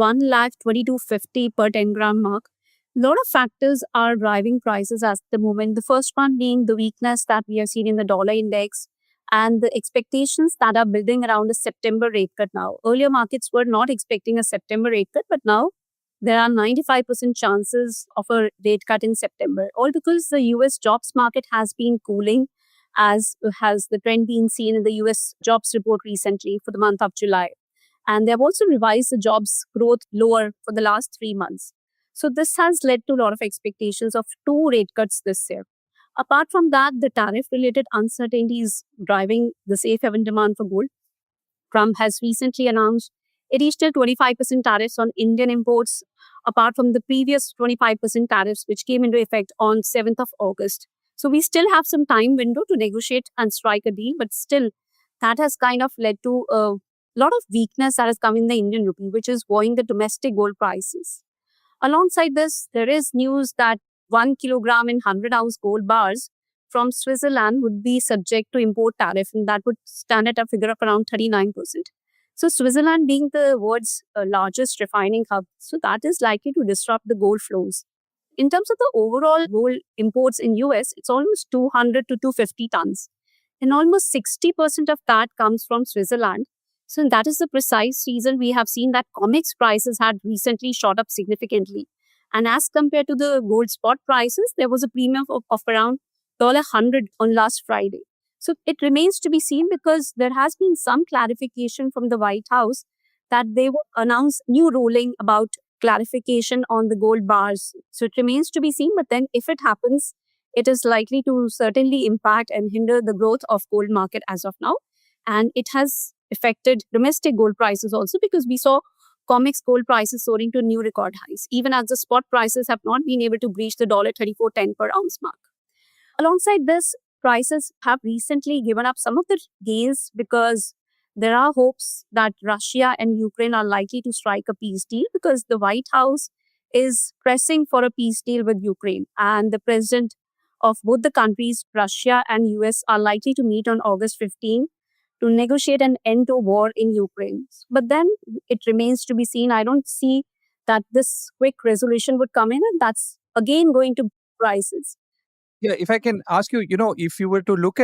1,22,50 per 10 gram mark. A lot of factors are driving prices at the moment. The first one being the weakness that we have seen in the dollar index and the expectations that are building around a September rate cut now. Earlier markets were not expecting a September rate cut, but now there are 95% chances of a rate cut in September, all because the US jobs market has been cooling, as has the trend been seen in the US jobs report recently for the month of July. And they have also revised the jobs growth lower for the last 3 months. So this has led to a lot of expectations of 2 rate cuts this year. Apart from that, the tariff-related uncertainties driving the safe haven demand for gold. Trump has recently announced additional 25% tariffs on Indian imports, apart from the previous 25% tariffs, which came into effect on 7th of August. So we still have some time window to negotiate and strike a deal, but still that has kind of led to a lot of weakness that has come in the Indian rupee, which is buoying the domestic gold prices. Alongside this, there is news that 1 kilogram in 100-ounce gold bars from Switzerland would be subject to import tariff, and that would stand at a figure of around 39%. So Switzerland being the world's largest refining hub, so that is likely to disrupt the gold flows. In terms of the overall gold imports in US, it's almost 200 to 250 tons. And almost 60% of that comes from Switzerland. So that is the precise reason we have seen that COMEX prices had recently shot up significantly. And as compared to the gold spot prices, there was a premium of around $100 on last Friday. So it remains to be seen, because there has been some clarification from the White House that they will announce new ruling about clarification on the gold bars. So it remains to be seen. But then if it happens, it is likely to certainly impact and hinder the growth of gold market as of now. And it has affected domestic gold prices also, because we saw COMEX gold prices soaring to new record highs, even as the spot prices have not been able to breach the $34.10 per ounce mark. Alongside this, prices have recently given up some of the gains, because there are hopes that Russia and Ukraine are likely to strike a peace deal, because the White House is pressing for a peace deal with Ukraine. And the president of both the countries, Russia and US, are likely to meet on August 15 to negotiate an end to war in Ukraine. But then it remains to be seen. I don't see that this quick resolution would come in, and that's again going to prices. Yeah, if I can ask you, if you were to look at